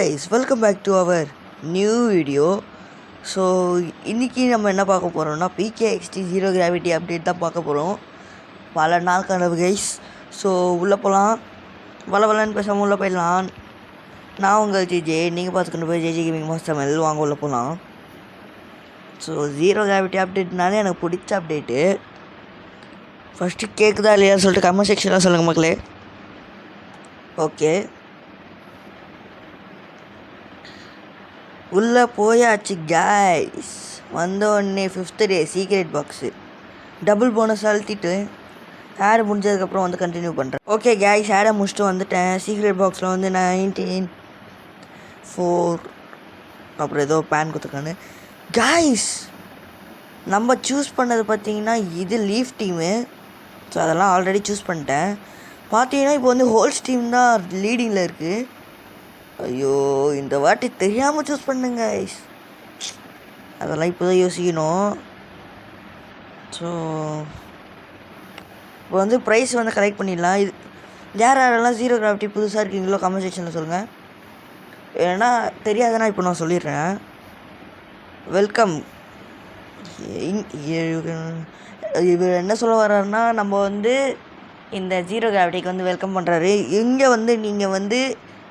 guys, welcome back to our new video. So இன்றைக்கி நம்ம என்ன பார்க்க போகிறோம்னா PKXD ஜீரோ கிராவிட்டி அப்டேட் தான் பார்க்க போகிறோம். பல நாள் கனவு கைஸ். ஸோ உள்ளே போகலாம், வளன்னு பேசாமல் உள்ளே போயிடலாம். நான் உங்கள் ஜேஜே, நீங்கள் பார்த்துக்கிட்டு போய் ஜேஜே கேமிங் மாஸ்டர் மேல் வாங்க உள்ளே போகலாம். ஸோ ஜீரோ கிராவிட்டி அப்டேட்னாலே எனக்கு பிடிச்ச அப்டேட்டு. ஃபஸ்ட்டு கேட்குதா இல்லையான்னு சொல்லிட்டு கமெண்ட் செக்ஷனில் சொல்லுங்கள் மக்களே. ஓகே, உள்ளே போயாச்சு கைஸ். வந்த உடனே 5th டே சீக்ரெட் பாக்ஸு டபுள் போனஸ் அழுத்திட்டு ஆடு முடிஞ்சதுக்கப்புறம் வந்து கண்டினியூ பண்ணுறேன். ஓகே கைஸ், ஆடை முடிச்சுட்டு வந்துட்டேன். சீக்ரெட் பாக்ஸில் வந்து 19,4 அப்புறம் ஏதோ பேன் கொடுத்துருக்கானு கைஸ். நம்ம சூஸ் பண்ணது பார்த்தீங்கன்னா இது லீஃப் டீமு. ஸோ அதெல்லாம் ஆல்ரெடி சூஸ் பண்ணிட்டேன். பார்த்தீங்கன்னா இப்போ வந்து ஹோல்ஸ் டீம் தான் லீடிங்கில் இருக்குது. ஐயோ, இந்த வாட்டி தெரியாமல் சூஸ் பண்ணுங்க ஐஸ். அதெல்லாம் இப்போ தான் யோசிக்கணும். ஸோ இப்போ வந்து ப்ரைஸ் வந்து கலெக்ட் பண்ணிடலாம். இது யாரெல்லாம் ஜீரோ கிராவிட்டி புதுசாக இருக்கீங்களோ கமெண்ட் செக்ஷனில் சொல்லுங்கள். ஏன்னா தெரியாதுன்னா இப்போ நான் சொல்லிடுறேன். வெல்கம். இவர் என்ன சொல்ல வர்றாருன்னா, நம்ம வந்து இந்த ஜீரோ கிராவிட்டிக்கு வந்து வெல்கம் பண்ணுறாரு. இங்கே வந்து நீங்கள் வந்து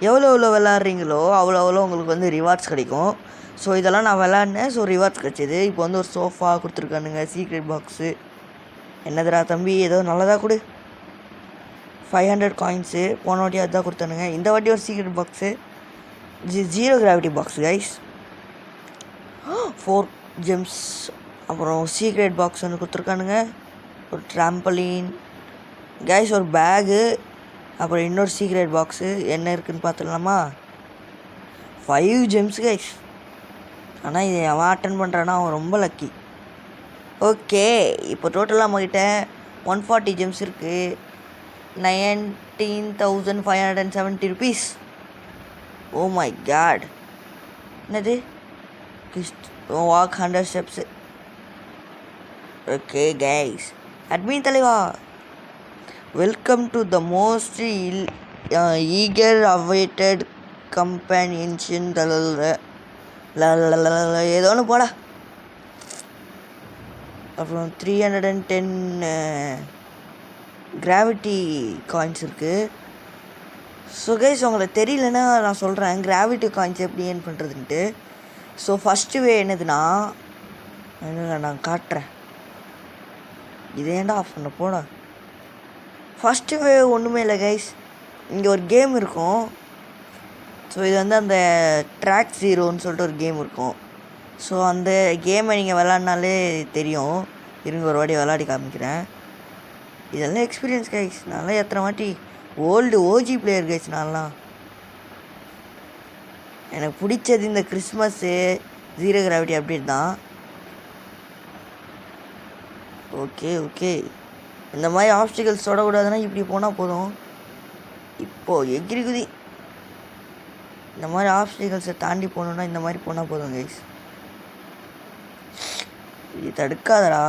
எவ்வளோ விளாட்றீங்களோ அவ்வளோ உங்களுக்கு வந்து ரிவார்ட்ஸ் கிடைக்கும். ஸோ இதெல்லாம் நான் விளாட்னேன். ஸோ ரிவார்ட்ஸ் கிடச்சிது. இப்போ வந்து ஒரு சோஃபா கொடுத்துருக்கானுங்க, சீக்ரெட் பாக்ஸு. என்னதுடா தம்பி, ஏதோ நல்லதாக கொடு. 500 காயின்ஸு போன வாட்டி அதுதான் கொடுத்தானுங்க. இந்த வாட்டி ஒரு secret box, zero gravity box guys. 4 gems, அப்புறம் சீக்ரெட் பாக்ஸ் ஒன்று கொடுத்துருக்கானுங்க, ஒரு ட்ராம்பலீன் கைஸ், ஒரு பேகு, அப்புறம் இன்னொரு சீக்ரெட் பாக்ஸு. என்ன இருக்குதுன்னு பார்த்துடலாமா? 5 ஜெம்ஸ் கைஸ். ஆனால் இதை அவன் அட்டன் பண்ணுறான்னா அவன் ரொம்ப லக்கி. ஓகே, இப்போ டோட்டலாக நம்மக்கிட்ட 140 ஜெம்ஸ் இருக்குது. 19,570 ருபீஸ். ஓ மை காட், என்னது walk 100 steps. Okay guys, admin தலைவா, welcome to the most eager awaited competition. ஏதோ ஒன்று போடா. அப்புறம் 310 கிராவிட்டி காயின்ஸ் இருக்குது. ஸோ கைஸ், உங்களுக்கு தெரியலன்னா நான் சொல்கிறேன் கிராவிட்டி காயின்ஸ் எப்படி ஏர்ன் பண்ணுறதுன்ட்டு. ஸோ ஃபஸ்ட்டு வே என்னதுன்னா, நான் காட்டுறேன். இதேண்டா ஆஃப் பண்ண போடா. ஃபஸ்ட்டு வே ஒன்றுமே இல்லை கைஸ். இங்கே ஒரு கேம் இருக்கும். ஸோ இது வந்து அந்த ட்ராக் ஜீரோன்னு சொல்லிட்டு ஒரு கேம் இருக்கும். ஸோ அந்த கேமை நீங்கள் விளாட்னாலே தெரியும். இருங்க ஒரு வாட்டி விளாடி காமிக்கிறேன். இதெல்லாம் எக்ஸ்பீரியன்ஸ் கைஸ். நான்லாம் எத்தனை வாட்டி ஓல்டு ஓஜி பிளேயர் கைஸ். நான்லாம் எனக்கு பிடிச்சது இந்த கிறிஸ்மஸ்ஸு ஜீரோ கிராவிட்டி அப்டேட் தான். ஓகே ஓகே, இந்த மாதிரி ஆப்ஸ்டிகல்ஸ் தொடக்கூடாதுன்னா இப்படி போனால் போதும். இப்போது எகிரி குதி. இந்த மாதிரி ஆப்ஸ்டிகல்ஸை தாண்டி போகணுன்னா இந்த மாதிரி போனால் போதும் கைஸ். இது தடுக்காதடா.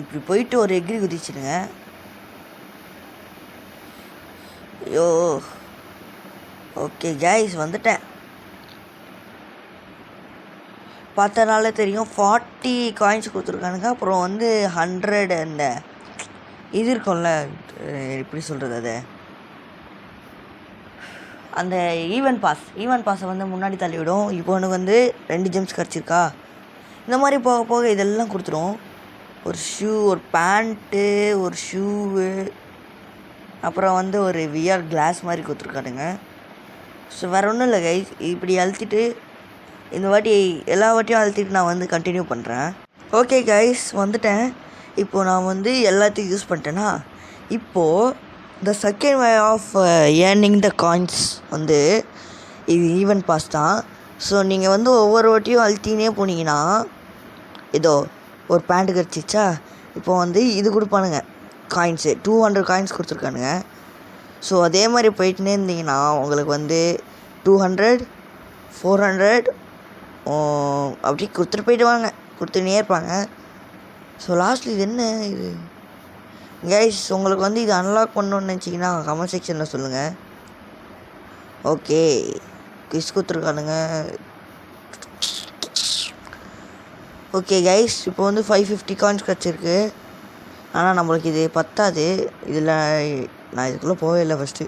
இப்படி போயிட்டு ஒரு எகிரி குதிச்சுடுங்க. ஐயோ, ஓகே கைஸ், வந்துட்டேன். பார்த்தனால தெரியும் 40 காயின்ஸ் கொடுத்துருக்கானுங்க. அப்புறம் வந்து 100 அந்த இது இருக்கும்ல, எப்படி சொல்கிறது, அது அந்த ஈவென்ட் பாஸை வந்து முன்னாடி தள்ளிவிடும். இப்போ உனக்கு வந்து 2 ஜெம்ஸ் கிடச்சிருக்கா. இந்த மாதிரி போக போக இதெல்லாம் கொடுத்துரும். ஒரு ஷூ, ஒரு பேண்ட்டு, ஒரு ஷூவு, அப்புறம் வந்து ஒரு விஆர் கிளாஸ் மாதிரி கொடுத்துருக்கானுங்க. ஸோ வேறு ஒன்றும் இல்லை கைஸ். இப்படி அழுத்திட்டு இந்த வாட்டி எல்லா வாட்டியும் அழுத்திட்டு நான் வந்து கண்டினியூ பண்ணுறேன். ஓகே கைஸ், வந்துட்டேன். இப்போது நான் வந்து எல்லாத்தையும் யூஸ் பண்ணிட்டேன்னா, இப்போது the second way of earning the coins வந்து இது ஈவென்ட் பாஸ் தான். ஸோ நீங்கள் வந்து ஒவ்வொரு வாட்டியும் அழுத்தினே போனீங்கன்னா, ஏதோ ஒரு பேண்ட்டு கிடச்சிச்சா, இப்போ வந்து இது கொடுப்பானுங்க காயின்ஸு. 200 காயின்ஸ் கொடுத்துருக்கானுங்க. ஸோ அதே மாதிரி போயிட்டுனே இருந்தீங்கன்னா உங்களுக்கு வந்து 200, 400 அப்படி கொடுத்துட்டு போயிடுவாங்க, கொடுத்துனே இருப்பாங்க. ஸோ லாஸ்ட்டில் இது என்ன இது கைஸ், உங்களுக்கு வந்து இது அன்லாக் பண்ணணுன்னு நினச்சிங்கன்னா கமெண்ட் செக்ஷனில் சொல்லுங்கள். ஓகே குவிஸ் கொடுத்துருக்கானுங்க. ஓகே கைஸ், இப்போ வந்து 550 காயின்ஸ் கிடச்சிருக்கு. ஆனால் நம்மளுக்கு இது பத்தாது. இதில் நான் இதுக்குள்ளே போகவே இல்லை ஃபஸ்ட்டு.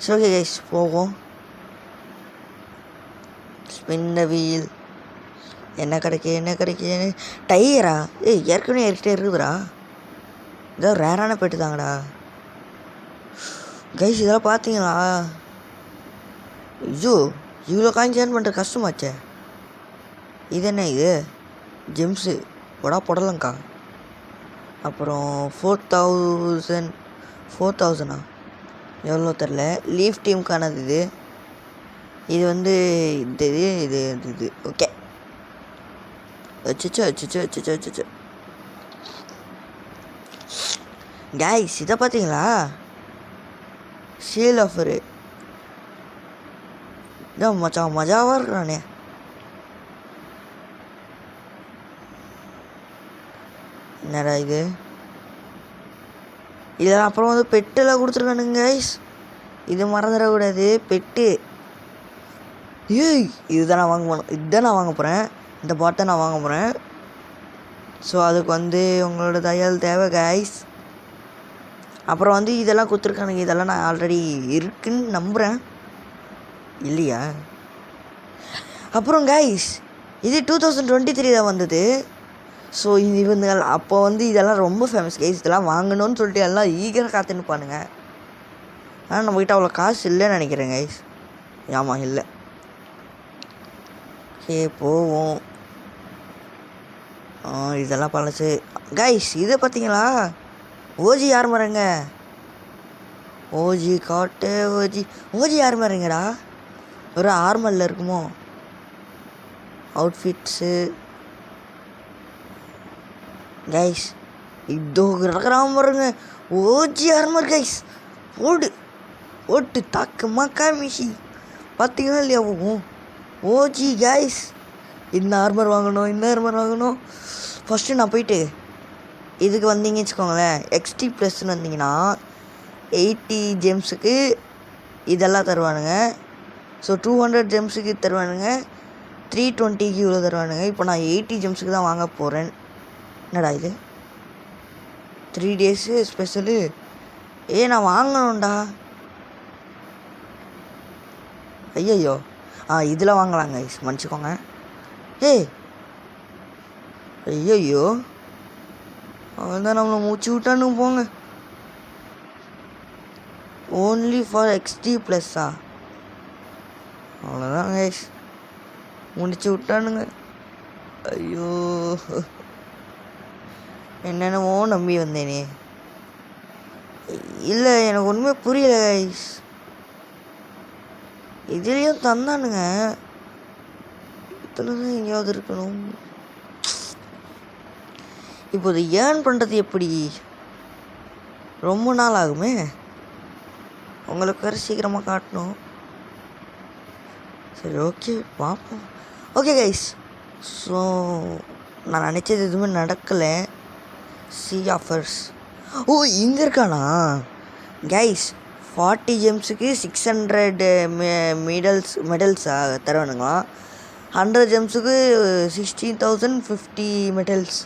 சரி ஓகே கைஸ், போவோம். Spin the wheel. என்ன கிடைக்கு டயரா? ஏற்கனவே ஏறிக்கிட்டே இருக்குதுடா. இதோ ரேரான பெட்டு தாங்கடா கைஸ். இதெல்லாம் பார்த்தீங்களா? ஐயோ, இவ்வளோ காயின்ஸ் ஏர்ன் பண்ணுற கஷ்டமாச்சே. இது என்ன இது? ஜெம்ஸு போடலங்க்கா. அப்புறம் 4000 எவ்வளோ தெரில. லீஃப் டீமுக்கானது இது வந்து இது ஓகே. அச்சோ கைஸ், இதை பார்த்தீங்களா? ஷீல் ஆஃபரு இதான் மஜாவாக இருக்கிறானே. என்னடா இது? இதெல்லாம் அப்புறம் வந்து பெட்டெல்லாம் கொடுத்துருக்கானுங்க கைஸ். இது மறந்துடக்கூடாது. பெட்டு இதுதான் நான் வாங்க போகிறேன். இந்த பாட்டை நான் வாங்க போகிறேன். ஸோ அதுக்கு வந்து உங்களோட தயால் தேவை கைஸ். அப்புறம் வந்து இதெல்லாம் கொடுத்துருக்கானுங்க. இதெல்லாம் நான் ஆல்ரெடி இருக்குன்னு நம்புகிறேன், இல்லையா? அப்புறம் கைஸ், இது 2023 தான் வந்தது. ஸோ இது வந்து அப்போ வந்து இதெல்லாம் ரொம்ப ஃபேமஸ் கைஸ். இதெல்லாம் வாங்கணும்னு சொல்லிட்டு எல்லாம் ஈகராக காத்துன்னுப்பானுங்க. ஆனால் நம்மக்கிட்ட அவ்வளோ காசு இல்லைன்னு நினைக்கிறேன் கைஸ். ஆமாம், இல்லை. ஓகே, போவோம். இதெல்லாம் பழசு கைஸ். இதை பார்த்தீங்களா? ஓஜி ஆர்மருங்க. ஓஜி காட்டு ஓஜி ஆர்மருங்கடா. ஒரு ஆர்மரில் இருக்குமோ அவுட்ஃபிட்ஸு கைஸ். இதோ கிடக்குறாம பாருங்க, ஓஜி ஆர்மர் கைஸ். ஓட்டு தாக்குமா காமிஷி. பார்த்தீங்கன்னா இல்லையா போகும் ஓஜி கைஸ். இந்த ஆர்மர் வாங்கணும். ஃபஸ்ட்டு நான் போயிட்டு இதுக்கு வந்தீங்கன்னு வச்சுக்கோங்களேன், XT ப்ளஸ்ன்னு வந்தீங்கன்னா 80 ஜெம்ஸுக்கு இதெல்லாம் தருவானுங்க. ஸோ 200 ஜெம்ஸுக்கு தருவானுங்க. 320க்கு இவ்வளோ தருவானுங்க. இப்போ நான் 80 ஜெம்ஸுக்கு தான் வாங்க போகிறேன். என்னடா இது? 3 டேஸு ஸ்பெஷலு. நான் வாங்கணும்டா. ஐயோ, இதில் வாங்கலாங்க மன்னிச்சிக்கோங்க. ஐயோ, அவன் தான் நம்மளை மூச்சு விட்டானு போங்க. Only for XT ப்ளஸ்ஸா? அவ்வளோதான் கைஸ், முடிச்சு விட்டானுங்க. ஐயோ, என்னென்னவோ நம்பி வந்தேனே. இல்லை, எனக்கு ஒன்றுமே புரியல கைஸ். இதுலேயும் தந்தானுங்க. இத்தனை தான் எங்கேயாவது இருக்கணும். இப்போது ஏர்ன் பண்ணுறது எப்படி? ரொம்ப நாள் ஆகுமே. உங்களுக்கு வேறு சீக்கிரமாக காட்டணும். சரி ஓகே, பார்ப்போம். ஓகே கைஸ், ஸோ நான் நினச்சது எதுவுமே நடக்கலை. C offers. இங்கே இருக்கானா கைஸ்? 40 ஜெம்ஸுக்கு 600 மெடல்ஸாக தருவானுங்களாம். 100 ஜெம்ஸுக்கு 16,050 மெடல்ஸ்.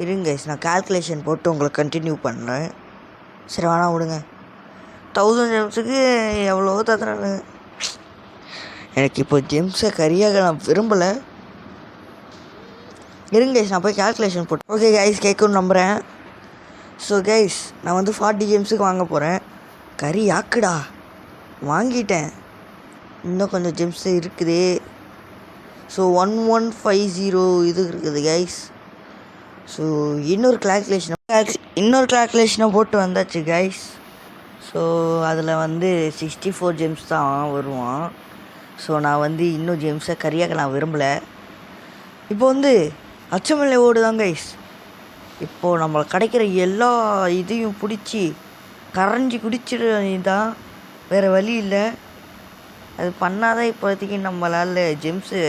இருங்க கைஸ், நான் கால்குலேஷன் போட்டு உங்களுக்கு கண்டினியூ பண்ணுறேன். சரி வேணாம் விடுங்க. 1000 ஜெம்ஸுக்கு எவ்வளோ தந்துடுறாங்க. எனக்கு இப்போ ஜெம்ஸை கரியாக நான் விரும்பலை. இருங்க கைஸ், நான் போய் கால்குலேஷன் போட்டு. ஓகே கைஸ், கேட்குன்னு நம்புகிறேன். ஸோ கைஸ், நான் வந்து 40 ஜெம்ஸுக்கு வாங்க போகிறேன். கறி ஆக்குடா, வாங்கிட்டேன். இன்னும் கொஞ்சம் ஜெம்ஸு இருக்குது. ஸோ 1150 இது இருக்குது கைஸ். ஸோ இன்னொரு கால்குலேஷனை போட்டு வந்தாச்சு கைஸ். ஸோ அதில் வந்து 64 ஜெம்ஸ் தான் வருவான். ஸோ நான் வந்து இன்னும் ஜெம்ஸை கரியாக நான் விரும்பலை. இப்போ வந்து அச்சமில்லை ஓடுதான் கைஸ். இப்போது நம்மளுக்கு கிடைக்கிற எல்லா இதையும் பிடிச்சி கரைஞ்சி குடிச்சிட தான், வேறு வழி இல்லை. அது பண்ணாதான் இப்போதைக்கு நம்மளால் ஜெம்ஸு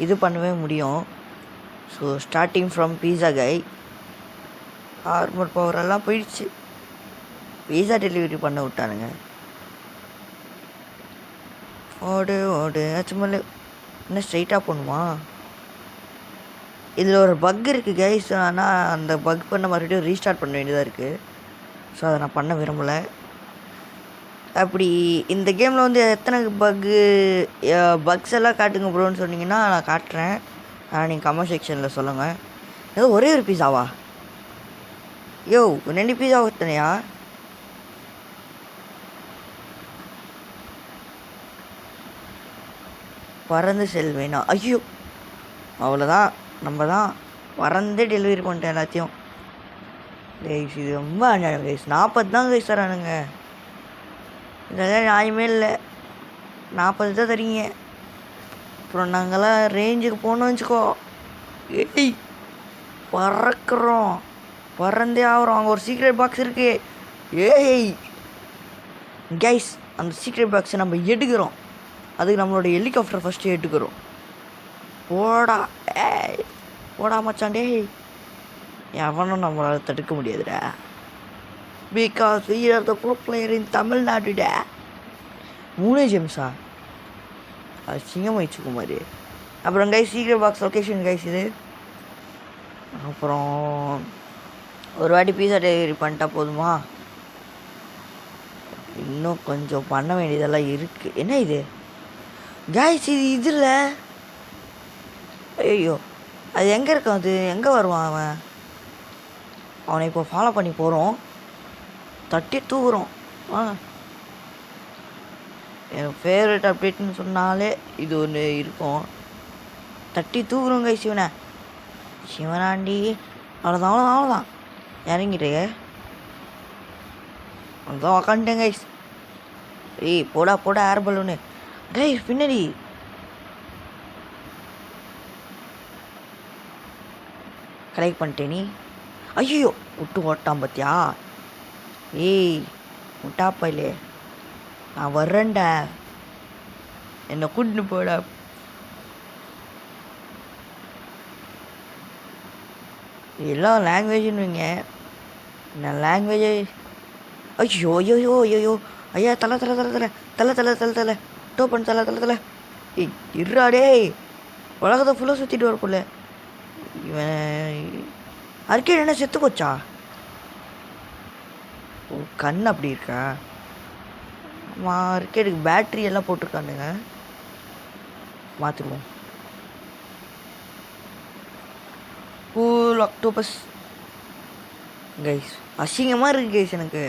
இது பண்ணவே முடியும். So starting from pizza guy. Armor பவரெல்லாம் போயிடுச்சு. பீஸா டெலிவரி பண்ண விட்டானுங்க. ஓடு ஓடு சும்மா என்ன ஸ்ட்ரைட்டாக போகணுமா? இதில் ஒரு பக் இருக்குது கைஸ். ஆனால் அந்த பக் பண்ண மறுபடியும் ரீஸ்டார்ட் பண்ண வேண்டியதாக இருக்குது. ஸோ அதை நான் பண்ண விரும்பலை. அப்படி இந்த கேமில் வந்து எத்தனை பக்ஸ் எல்லாம் காட்டுங்க ப்ரோன்னு சொன்னீங்கன்னா நான் காட்டுறேன். நீங்கள் கமெண்ட் செக்ஷனில் சொல்லுங்கள். ஏதோ ஒரே ஒரு பீஸாவா? யோ 2 பீஸா எத்தனையா? பறந்து செல்வேனா? ஐயோ அவ்வளோதான், நம்ம தான் பறந்தே டெலிவரி பண்ணிட்டேன் எல்லாத்தையும். கைஸ் இது ரொம்ப அநியாயம் கைஸ். 40 தான் கைஸ் தரானுங்க. இதெல்லாம் நியாயமே இல்லை. 40 தான் தரீங்க. அப்புறம் நாங்கள்லாம் ரேஞ்சுக்கு போகணும்னு வச்சுக்கோ. ஏய் பறக்கிறோம், பறந்தே ஆகிறோம். அங்கே ஒரு சீக்ரெட் பாக்ஸ் இருக்குது. ஏய் கைஸ் அந்த சீக்ரெட் பாக்ஸை நம்ம எடுக்கிறோம். அதுக்கு நம்மளோட ஹெலிகாப்டர் ஃபஸ்ட்டு எடுக்கிறோம். போடா ஏய் போடா மச்சான். டேய் எவனும் நம்மளால் தடுக்க முடியாதுடா. Because we are the pro player in தமிழ்நாடுடா. 3 ஜெம்ஸா? அது சிங்கமாயிடுச்சு குமாரி. அப்புறம் guys secret box location guys இது. அப்புறம் ஒரு வாட்டி பீஸா டெலிவரி பண்ணிட்டா போதுமா? இன்னும் கொஞ்சம் பண்ண வேண்டியதெல்லாம் இருக்குது. என்ன இது கைஸ்? இது இதில் ஐயோ அது எங்கே இருக்கான்? அது எங்கே வருவான் அவன்? அவனை இப்போ ஃபாலோ பண்ணி போகிறோம். தட்டி தூக்குறோம். என் ஃபேவரட் அப்டேட்னு சொன்னாலே இது ஒன்று இருக்கும். தட்டி தூக்குறோம் கைஸ் சிவனை. சிவனாண்டி அவ்வளோதான் அவ்வளோதான் அவ்வளோதான். இறங்கிட்டே அதான் உக்காந்துட்டேன் கைஸ். ஏய் போடா போடா ஏர் பலூனு. கைஸ் பின்னாடி கலெக்ட் பண்ணிட்டே நீ. ஐயோ விட்டு ஓட்டான் பார்த்தியா? ஏய் முட்டாப்பா இல்லையே, நான் வர்றேன்டா, என்னை கூட்டின்னு போடா. எல்லாம் லாங்குவேஜ்னு வைங்க. நான் லாங்குவேஜே ஐயோ ஐயோ ஐயோ ஐயா தலை தலை தலை தலை தலை தலை தலை தலை டோப்பன் தலை தலை தலை. ஏய் இருறாடே, உலகத்தை ஃபுல்லாக சுற்றிட்டு வரக்குள்ள இவன் அர்க்கேட் என்ன செத்து போச்சா? ஓ கண் அப்படி இருக்கா? அர்க்கேடுக்கு பேட்ரி எல்லாம் போட்டிருக்கானுங்க. மாற்றிடுவோம். Cool octopus guys. அசிங்கமாக இருக்குது கைஸ் எனக்கு.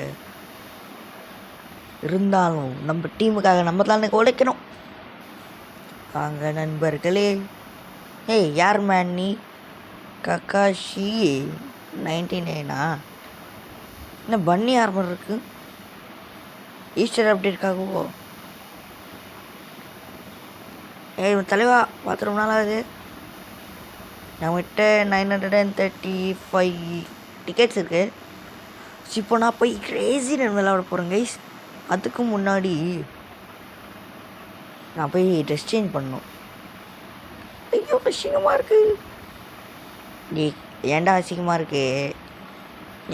இருந்தாலும் நம்ம டீமுக்காக நம்ம தான் எனக்கு உழைக்கணும். வாங்க நண்பர்களே. ஏய் யார் மேன் நீ? கக்காஷி 99ஆ? என்ன பன்னி ஆர்மர் இருக்கு? ஈஸ்டர் அப்டேட்காகவோ? ஏய் தலைவா பார்த்து ரொம்ப நாள் ஆகுது. நம்மகிட்ட 935 டிக்கெட்ஸ் இருக்குது. இப்போ நான் போய் கிரேசி ரன் விளையாட போகிறேன் கைஸ். அதுக்கு முன்னாடி நான் போய் ட்ரெஸ் சேஞ்ச் பண்ணணும். ஐயோ அசிங்கமாக இருக்குது. ஏன்டா அசிங்கமாக இருக்கு?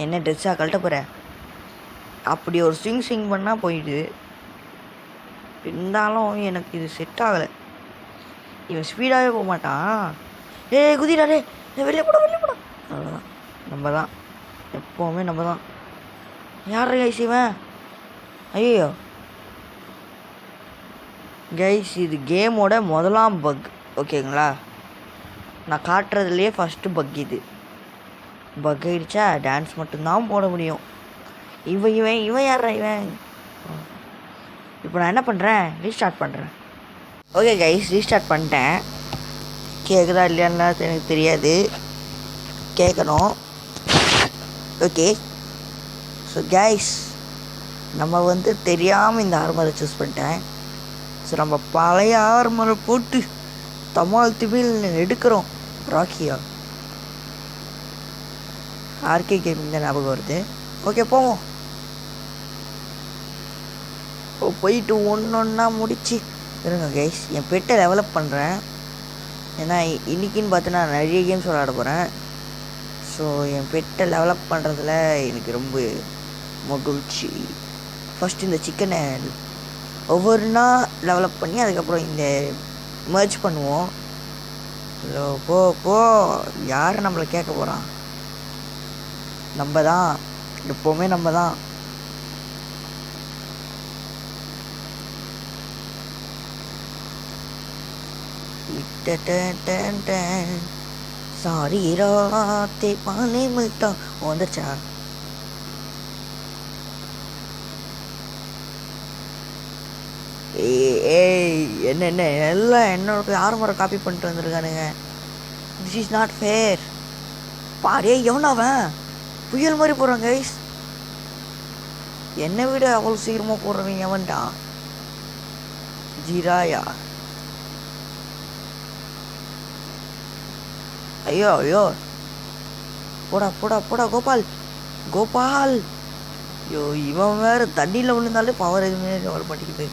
என்ன ட்ரெஸ்ஸாக கழட்ட போகிற? அப்படி ஒரு ஸ்விங் பண்ணால் போயிடுது. இருந்தாலும் எனக்கு இது செட் ஆகலை. இவன் ஸ்பீடாகவே போக மாட்டான். ஏய் குதிடாடே, வெளியே போட வெளியே போட. அவ்வளோதான், நம்ம தான் எப்போவுமே நம்ம தான். யார் கைஸ் இவன்? ஐயோ கைஸ் இது கேமோட முதலாம் பக் ஓகேங்களா? நான் காட்டுறதுலையே ஃபஸ்ட்டு பக் இது. பக் ஆகிடுச்சா டான்ஸ் மட்டும்தான் போட முடியும். இவன் இவன் இவன் யாரா இவன்? இப்போ நான் என்ன பண்ணுறேன்? ரீஸ்டார்ட் பண்ணுறேன். ஓகே கைஸ் ரீஸ்டார்ட் பண்ணிட்டேன். கேட்குதா இல்லையான்னு எனக்கு தெரியாது, கேட்கணும். ஓகே ஸோ கைஸ் நம்ம வந்து தெரியாமல் இந்த ஆர்மரை சூஸ் பண்ணிட்டேன். ஸோ நம்ம பழைய ஆர்மரை போட்டு தமால் திமில் எடுக்கிறோம். ராக்கியா ஆர்கே கேமிங் தான் ஞாபகம் வருது. ஓகே போவோம். போயிட்டு ஒன்றா முடிச்சு இருங்க கைஸ். என் பெட்டை டெவலப் பண்ணுறேன். ஏன்னா இன்றைக்கின்னு பார்த்து நான் நிறைய கேம்ஸ் விளையாட போகிறேன். ஸோ என் பெட்டை டெவலப் பண்ணுறதுல எனக்கு ரொம்ப மகிழ்ச்சி. ஃபஸ்ட்டு இந்த சிக்கனை ஒவ்வொன்றா டெவலப் பண்ணி அதுக்கப்புறம் இந்த மர்ஜ் பண்ணுவோம். போ போ யார் நம்மளை கேட்க போகிறான்? நம்ம தான், எப்போவுமே நம்ம தான். சாரி ராத்தே பாலே மில்தா வந்துருச்சா? ஏய் என்ன என்ன எல்லாம் என்னோட ஆரம்பர காப்பி பண்ணிட்டு வந்துருக்கானுங்க. This is not fair. பாரு எவனாவன் புயல் மாதிரி போகிறான் கைஸ். என்னை விட அவ்வளோ சீக்கிரமாக போடுறவங்க எவன்டா? ஜிராயா. ஐயோ ஐயோ போடா போடா போடா கோபால் கோபால். ஐயோ இவன் வேறு தண்ணியில் விழுந்தாலே பவர் எதுவுமே வர மாட்டேங்குது.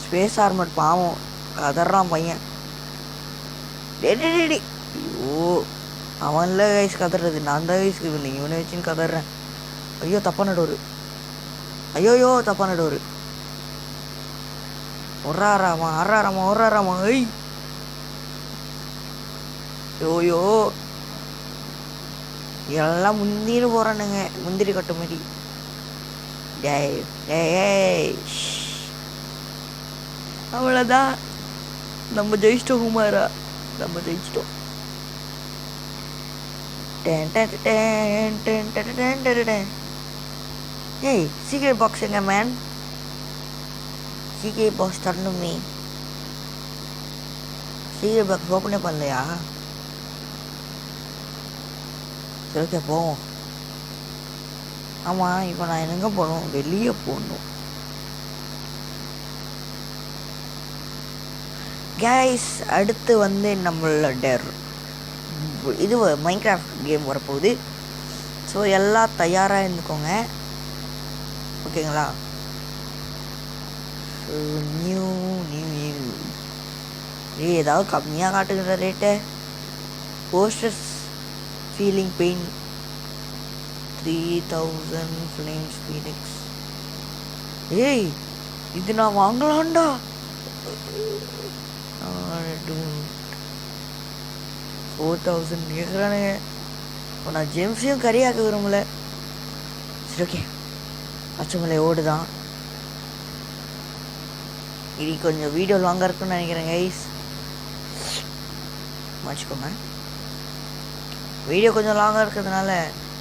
ஸ்பேஸ் ஆர்மட் பாவம் கதறான் பையன். டேடி ஐயோ அவன்ல கைஸ் கதறது, நான் தான் கைஸ் இவனை வச்சுன்னு கதறேன். ஐயோ தப்பான டோரு, ஐயோயோ தப்பான டோரு. ஒர்றாராமா அறாராமா ஒர்றாராமா. ஐய் யோயோ எல்லாம் முந்தின்னு போகிறானுங்க, முந்திரி கட்ட மாதிரி. டேய் டேய் அவ்வளோதான், நம்ம ஜெயிச்சிட்டோம் குமாரா, நம்ம ஜெயிச்சிட்டோம். ஏய் சீக்கிரம் பாக்ஸ் எங்க மேன்? சீக்கிரம் பாக்ஸ் தரணுமே. சீக்கிரம் பாக்ஸ் ஓப்பனே பண்ணலையா? சரி ஓகே போவோம். ஆமாம் இப்போ நான் எங்கே போகணும்? வெளியே போகணும். கைஸ் அடுத்து வந்து நம்மளோட இது மைன்கிராஃப்ட் கேம் வரப்போகுது. ஸோ எல்லாம் தயாராக இருந்துக்கோங்க, ஓகேங்களா? நியூ நியூ நியூ ஏதாவது கம்மியாக காட்டுகிற rate. Posters feeling pain 3000 flames Phoenix. ஏய் இது நான் வாங்கலாம்டா. 4000 கேட்குறானுங்க. இப்போ நான் ஜெம்ஸையும் கரியாக்க விரும்பல. சரி ஓகே பச்சைமலை ஓடுதான். இது கொஞ்சம் வீடியோ லாங்காக இருக்குன்னு நினைக்கிறேன் கைஸ், மன்னிச்சுக்கோங்க. வீடியோ கொஞ்சம் லாங்காக இருக்கிறதுனால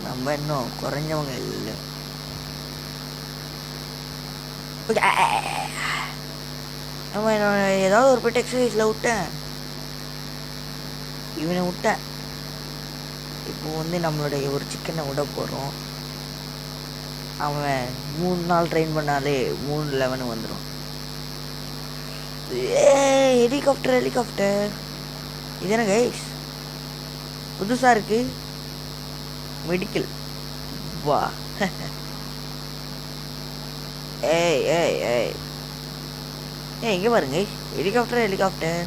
நம்ம இன்னும் குறைஞ்சவங்க இல்லை. நம்ம ஏதாவது ஒரு பெட் எக்ஸசைஸில் விட்டேன், இவனை விட்டேன். இப்போ வந்து நம்மளுடைய ஒரு சிக்கனை விட போகிறோம். அவன் 3 நாள் ட்ரெயின் பண்ணாலே 3 11 வந்துடும். ஹெலிகாப்டர் ஹெலிகாப்டர் இது என்ன கைஸ் புதுசாக இருக்கு? மெடிக்கல் வா. ஏய் ஏய் ஏய் ஏய் இங்கே பாருங்க helicopter helicopter.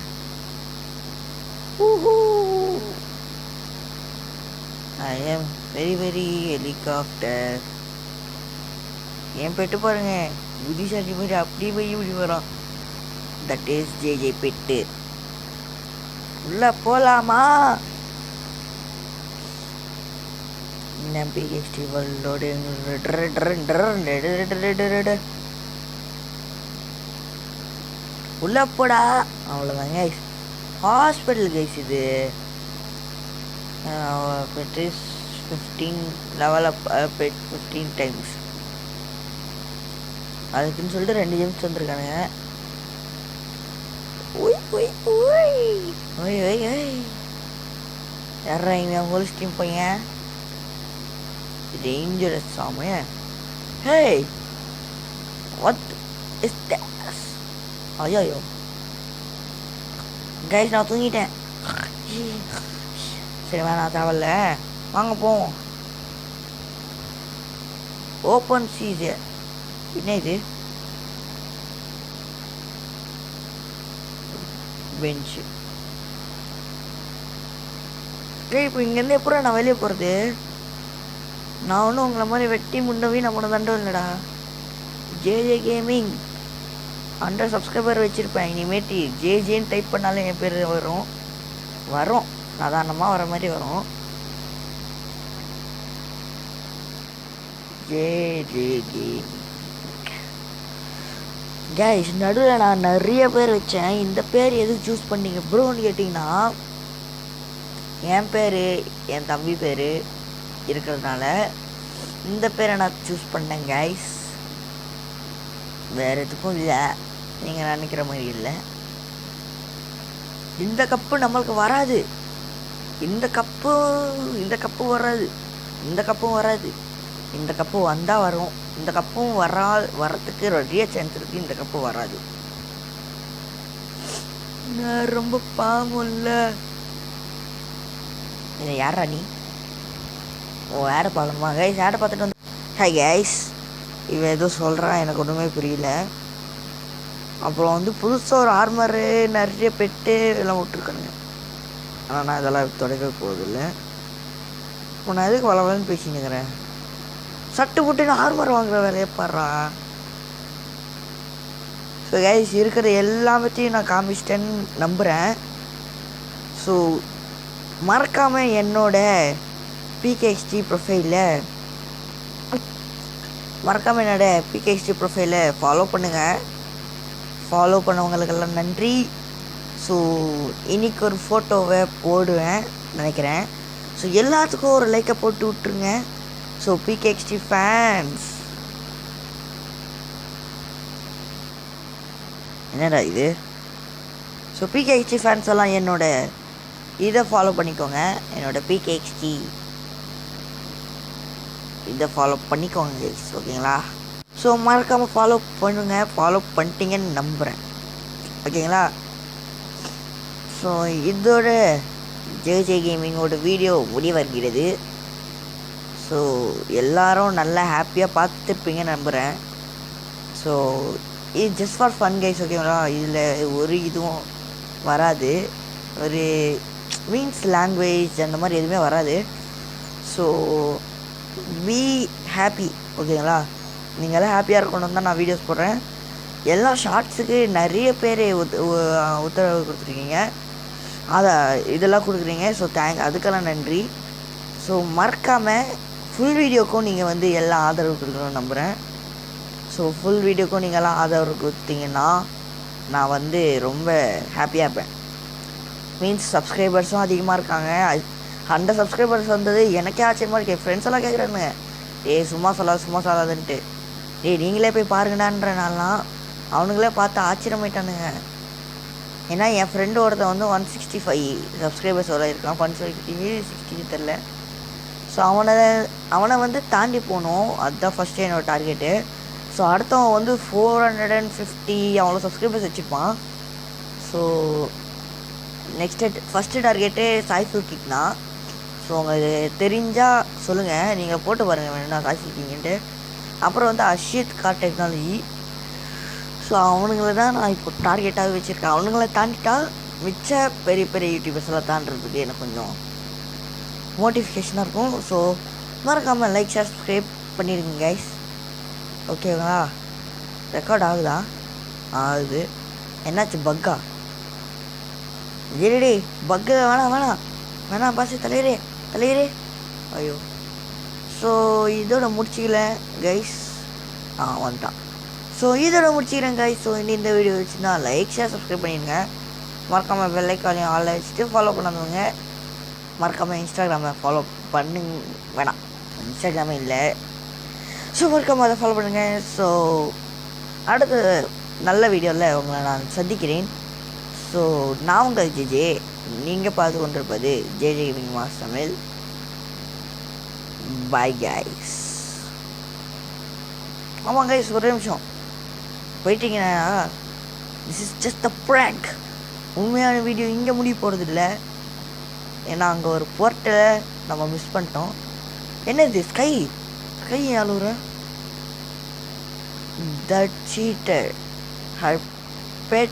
I am very very helicopter. என் பெட்டு பாருங்க புத்திசாலி மாதிரி அப்படியே போய் இப்படி வரான். That is J pet. உள்ள போலாமா? உள்ள போடா. அவ்வளோதான் கைஸ், ஹாஸ்பிட்டல் கைஸ். இது pet is 15 level up pet 15 times. அதுக்குன்னு சொல்லிட்டு 2 ஜெம்ஸ் வந்துருக்கானுங்க. ஓய் ஓய் ஓய் ஓய் ஓய் ஓய் யாரா இவன்? ஹோல் ஸ்டீம் பையன் டேஞ்சரஸ் சாமி. Hey what is this? ஐயோ கைஸ் நான் தூங்கிட்டேன். சரி வேணாம் தேவையில்ல, வாங்க போவோம். Open cheese. என்ன இது? பெஞ்சு. இப்போ இங்கேருந்து எப்போ நான் வெளியே போகிறது? நான் ஒன்றும் உங்களை மாதிரி வெட்டி முண்டவி நம்மளோட தண்டம் இல்லைடா. ஜேஜே கேமிங் 100 சப்ஸ்கிரைபர் வச்சுருப்பேன். இனிமேட்டு ஜேஜேன்னு டைப் பண்ணாலும் என் பேர் வரும் சாதாரணமாக வர மாதிரி வரும். JJ gaming guys. நடுவில் நான் நிறைய பேர் வச்சேன். இந்த பேர் எது சூஸ் பண்ணீங்க ப்ரோன்னு கேட்டிங்கன்னா, என் பேர் என் தம்பி பேர் இருக்கிறதுனால இந்த பேரை நான் சூஸ் பண்ணேன் கைஸ். வேறு எதுக்கும் இல்லை, நீங்கள் நினைக்கிற மாதிரி இல்லை. இந்த கப்பு நம்மளுக்கு வராது, இந்த கப்பு வராது, இந்த கப்பும் வராது. இந்த கப்பு வந்தால் வரும், இந்த கப்பும் வரத்துக்கு நிறைய சான்ஸ் இருக்குது. இந்த கப்பு வராது. நான் ரொம்ப பாவம் இல்லை. இதை யாரா நீ? ஓ ஆடை பார்க்கணுமா கைஸ்? ஆடை பார்த்துட்டு வந்து ஹாய் கைஸ். இவன் ஏதோ சொல்கிறான், எனக்கு ஒன்றுமே புரியல. அப்புறம் வந்து புதுசாக ஒரு ஆர்மரு நிறைய பெட்டு எல்லாம் விட்டுருக்கானுங்க. ஆனால் நான் இதெல்லாம் தொடக்க போவதில்லை. இப்போ நான் எதுக்கு வளவலன்னு பேசினுக்கிறேன்? சட்டு போட்டு ஆர்மர் வாங்குற வேலையை பாடுறா. ஸோ கைஸ் இருக்கிற எல்லாத்தையும் நான் காமிச்சிட்டேன்னு நம்புகிறேன். ஸோ மறக்காமல் என்னோட பிகேஎக்ஸ்டி ப்ரொஃபைலை ஃபாலோ பண்ணுங்கள். ஃபாலோ பண்ணவங்களுக்கெல்லாம் நன்றி. ஸோ இன்றைக்கி ஒரு ஃபோட்டோவை போடுவேன் நினைக்கிறேன். ஸோ எல்லாத்துக்கும் ஒரு லைக்கை போட்டு விட்ருங்க. ஸோ பிகேஎக்ஸ்டி ஃபேன்ஸ், என்னடா இது? ஸோ பிகேஎக்ஸ்டி ஃபேன்ஸ் எல்லாம் என்னோட இதை ஃபாலோ பண்ணிக்கோங்க. என்னோட பிகேஎக்ஸ்டி இதை ஃபாலோ பண்ணிக்கோங்க கைஸ், ஓகேங்களா? ஸோ மறக்காமல் ஃபாலோ பண்ணுங்கள். ஃபாலோ பண்ணிட்டீங்கன்னு நம்புகிறேன், ஓகேங்களா? ஸோ இதோட ஜேஜே கேமிங்கோட வீடியோ முடிவருகிறது. ஸோ எல்லோரும் நல்லா ஹாப்பியாக பார்த்துருப்பீங்கன்னு நம்புகிறேன். ஸோ இது ஜஸ்ட் ஃபார் ஃபன் கைஸ், ஓகேங்களா? இதில் ஒரு இதுவும் வராது, ஒரு மீன்ஸ் லாங்குவேஜ் அந்த மாதிரி எதுவுமே வராது. ஸோ பி ஹாப்பி, ஓகேங்களா? நீங்களாம் ஹாப்பியாக இருக்கணும் தான் நான் வீடியோஸ் போடுறேன். எல்லா ஷார்ட்ஸுக்கு நிறைய பேர் உத்தரவு கொடுத்துருக்கீங்க, அதை இதெல்லாம் கொடுக்குறீங்க. ஸோ அதுக்கெல்லாம் நன்றி. ஸோ மறக்காமல் ஃபுல் வீடியோக்கும் நீங்கள் வந்து எல்லாம் ஆதரவு கொடுக்கணும்னு நம்புகிறேன். ஸோ ஃபுல் வீடியோக்கும் நீங்கள்லாம் ஆதரவு கொடுத்தீங்கன்னா நான் வந்து ரொம்ப ஹாப்பியாக இருப்பேன். மீன்ஸ் சப்ஸ்கிரைபர்ஸும் அதிகமாக இருக்காங்க. 100 சப்ஸ்கிரைபர்ஸ் வந்தது எனக்கே ஆச்சரியமாக இருக்குது. என் ஃப்ரெண்ட்ஸ் எல்லாம் கேட்குறானுங்க, சும்மா சொல்லாதுன்ட்டு. நீங்களே போய் பாருங்கடான்றனாலாம் அவனுங்களே பார்த்து ஆச்சரியமாயிட்டானுங்க. ஏன்னா என் ஃப்ரெண்டு ஒருத்தன் வந்து 165 சப்ஸ்கிரைபர்ஸ் வர இருக்கான். 160 தெரில. ஸோ அவனை வந்து தாண்டி போகணும், அதுதான் ஃபஸ்ட்டு என்னோடய டார்கெட்டு. ஸோ அடுத்தவன் வந்து 450 அவ்வளோ சப்ஸ்கிரைபர்ஸ் வச்சுருப்பான். ஸோ ஃபஸ்ட்டு டார்கெட்டு சாய்ஃபுல் கிக் தான். ஸோ உங்களுக்கு தெரிஞ்சால் சொல்லுங்கள், நீங்கள் போட்டு பாருங்கள் வேணும்னா சாய்ஃபுல் கிங்ன்ட்டு. அப்புறம் வந்து அஷித் கார் டெக்னாலஜி. ஸோ அவனுங்களை தான் நான் இப்போ டார்கெட்டாகவே வச்சுருக்கேன். அவனுங்களை தாண்டிட்டா மிச்ச பெரிய பெரிய யூடியூபர்ஸ் எல்லாம் தாண்டறதுக்கு எனக்கு கொஞ்சம் மோட்டிஃபிகேஷனாக இருக்கும். ஸோ மறக்காமல் லைக் ஷேர் சப்ஸ்கிரைப் பண்ணிடுங்க கைஸ், ஓகேங்களா? ரெக்கார்ட் ஆகுதா? ஆகுது. என்னாச்சு? பக்கா? ஜெரிடி பக்கு வேணாம் பாசு தலையரே ஐயோ. ஸோ இதோட முடிச்சிக்கல கைஸ், வந்துட்டான். ஸோ இதோட முடிச்சிக்கிறேன் கைஸ். ஸோ இந்த வீடியோ வச்சுன்னா லைக் ஷேர் சப்ஸ்கிரைப் பண்ணிடுங்க. மறக்காமல் பெல் ஐக்கானையும் ஆல் வச்சுட்டு ஃபாலோ பண்ணாதவங்க மறக்காமல் இன்ஸ்டாகிராமை ஃபாலோ வேணாம், இன்ஸ்டாகிராமே இல்லை. ஸோ மறக்காமல் அதை ஃபாலோ பண்ணுங்கள். ஸோ அடுத்த நல்ல வீடியோவில் உங்களை நான் சந்திக்கிறேன். ஸோ நான் உங்கள் ஜேஜே, நீங்கள் பார்த்து கொண்டிருப்பது JJ gaming mass Tamil. Bye guys. ஆமாம் கைஸ், ஒரு நிமிஷம் போயிட்டீங்கன்னா this is just a prank. உண்மையான வீடியோ இங்கே முடிய போகிறது இல்லை. ஏன்னா அங்கே ஒரு போர்ட்டலை நம்ம மிஸ் பண்ணிட்டோம். என்னது? ஸ்கை அழுகுற that cheated her pet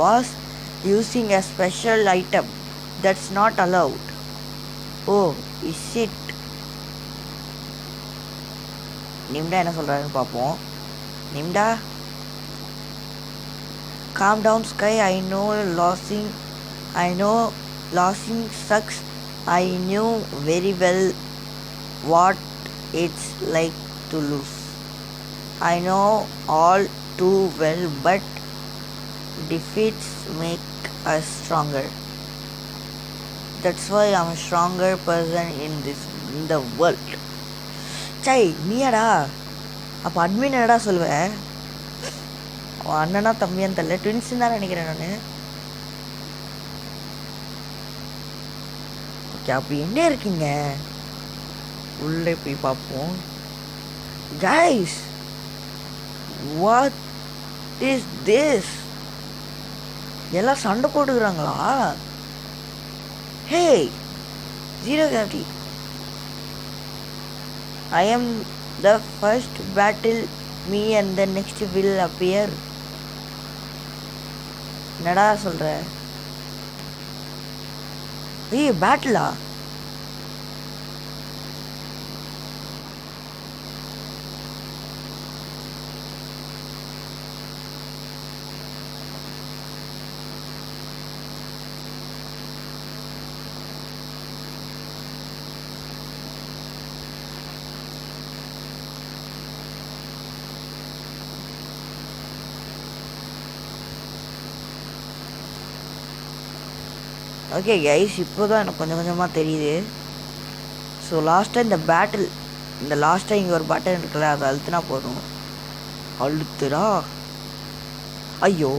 was using a special item that's not allowed. Oh, is it? நிம்டா என்ன சொல்கிறாருன்னு பார்ப்போம். நிம்டா, calm down Sky, I know losing sucks. I knew very well what it's like to lose. I know all too well, but defeats make us stronger. That's why I'm a stronger person in the world. சை, நீயாடா? அப்போ admin என்னடா சொல்லுவேன்? அவன் அண்ணனா தம்பியான்னு தெரியல, ட்வின்ஸுன்னு தான் நினைக்கிறேன் நான். Okay, அப்படி என்ன இருக்கீங்க? உள்ளே போய் பார்ப்போம். Guys, what is this? எல்லாம் சண்டை போட்டுக்கிறாங்களா? Hey, zero gravity. I am the first battle, me and the next will appear. என்னடா சொல்ற? ஏய், பேட்டிலா? ஓகே கைஸ், இப்போ தான் எனக்கு கொஞ்சம் கொஞ்சமாக தெரியுது. ஸோ லாஸ்ட்டாக இந்த லாஸ்ட்டாக இங்கே ஒரு பட்டன் இருக்குல்ல, அதை அழுத்துனா போதும். அழுத்துடா. ஐயோ,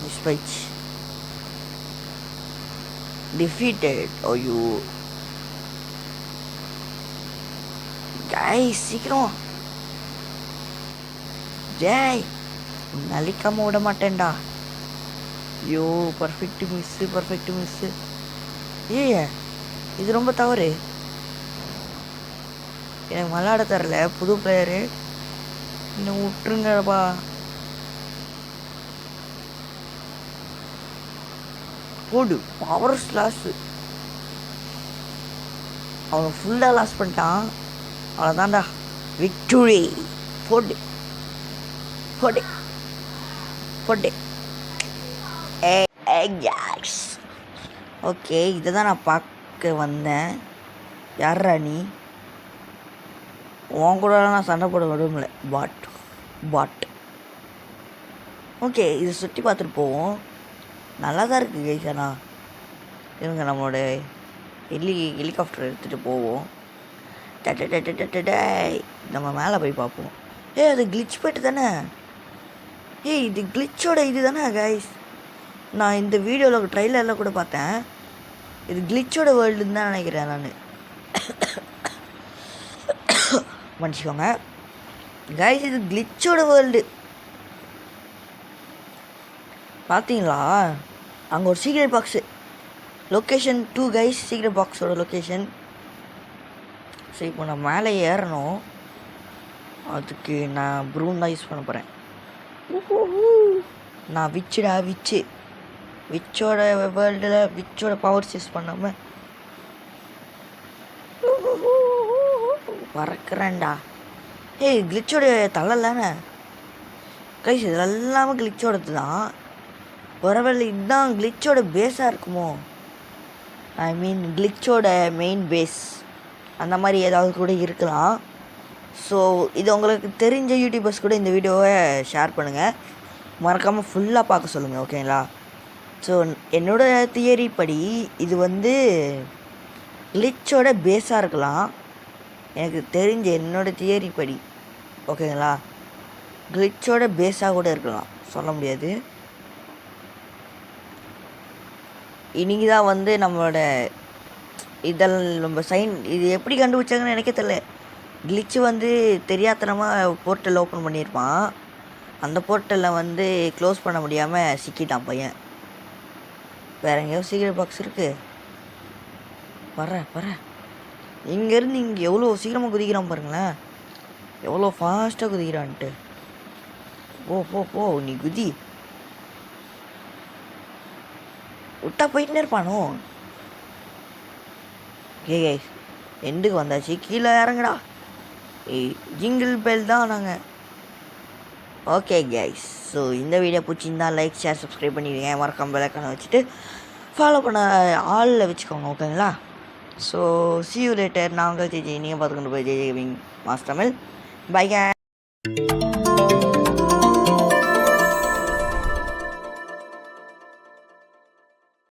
மிஸ் பைச் டிஃபீட்டட். ஐயோ கைஸ், சீக்கிரம். ஜெய், நலிக்காம விட மாட்டேன்டா. ஐயோ, பர்ஃபெக்ட் மிஸ்ஸு. ஏ, இது ரொம்ப தவறு. எனக்கு விளாட தரல, புது பிளேயரு. இன்னும் விட்டுருங்கப்பா. போடு, பவர் லாஸ். அவன் ஃபுல்லாக லாஸ் பண்ணிட்டான். அவ்வளோதான்டா, விக்டரி. போடு. ஓகே, இதை தான் நான் பார்க்க வந்தேன். யாரா நீ? உன் கூட நான் சண்டை போட விடும்ல. பாட். ஓகே, இதை சுற்றி பார்த்துட்டு போவோம். நல்லா தான் இருக்குது கைஸாண்ணா. இவங்க நம்மளோட ஹெலிகாப்டர் எடுத்துகிட்டு போவோம். நம்ம மேலே போய் பார்ப்போம். அது கிளிச் போய்ட்டு தானே? இது கிளிச்சோட இது தானே கைஸ்? நான் இந்த வீடியோவில் ட்ரைலரில் கூட பார்த்தேன். இது கிளிச்சோட வேர்ல்டுன்னு தான் நினைக்கிறேன் நான். மன்னிச்சிக்கோங்க கைஸ், இது கிளிச்சோட வேர்ல்டு. பார்த்தீங்களா? அங்கே ஒரு secret box. Location 2 guys, secret பாக்ஸோட லொக்கேஷன். சரி, இப்போ நான் மேலே ஏறணும். அதுக்கு நான் ப்ரூன் தான் யூஸ் பண்ண போகிறேன். நான் விச்சோட வேர்ல்டில் விச்சோட பவர்ஸ் யூஸ் பண்ணாமல் பறக்கிறேன்டா. ஏய், கிளிச்சோட தலைலானே கைஸ், இது எல்லாமே கிளிச்சோடது தான். ஒருவேளை இதுதான் கிளிச்சோட பேஸாக இருக்குமோ? ஐ மீன் கிளிச்சோட மெயின் பேஸ் அந்த மாதிரி ஏதாவது கூட இருக்கலாம். ஸோ இது உங்களுக்கு தெரிஞ்ச யூடியூபர்ஸ் கூட இந்த வீடியோவை ஷேர் பண்ணுங்கள். மறக்காமல் ஃபுல்லாக பார்க்க சொல்லுங்கள், ஓகேங்களா? ஸோ என்னோடய தியரி படி இது வந்து கிளிச்சோட பேஸாக இருக்கலாம். எனக்கு தெரிஞ்ச என்னோடய தியரி படி, ஓகேங்களா? கிளிச்சோட பேஸாக கூட இருக்கலாம், சொல்ல முடியாது. இன்றைக்கி தான் வந்து நம்மளோட நம்ம இது எப்படி கண்டுபிடிச்சாங்கன்னு எனக்கே தெரியல. கிளிச்சு வந்து தெரியாதனமாக போர்ட்டல் ஓப்பன் பண்ணியிருப்பான். அந்த போர்ட்டலில் வந்து க்ளோஸ் பண்ண முடியாமல் சிக்கிட்டான் பையன். வேறு எங்கேயோ சீக்கிரம் பாக்ஸ் இருக்குது. வர்றேன். இங்கேருந்து இங்கே எவ்வளோ சீக்கிரமாக குதிக்கிறான் பாருங்களேன். எவ்வளோ ஃபாஸ்ட்டாக குதிக்கிறான்ட்டு. போ நீ குதி. விட்டா போயிட்டுனே இருப்பானோ? கைஸ் எண்டுக்கு வந்தாச்சு, கீழே இறங்குடா. ஜிங்கிள் பெல் தான் நாங்கள். ஓகே கைஸ், ஸோ இந்த வீடியோ பிடிச்சிருந்தா லைக் ஷேர் சப்ஸ்கிரைப் பண்ணிடுங்க. மறக்காம பெல் ஐகானை வச்சுட்டு ஃபாலோ பண்ண ஆளில் வச்சுக்கோங்க, ஓகேங்களா? So see you later. நான் உங்கள் ஜெஜி, நீங்கள் பார்த்துக்கொண்டு போய் ஜெஜி கேமிங் மாஸ் தமிழ். பை.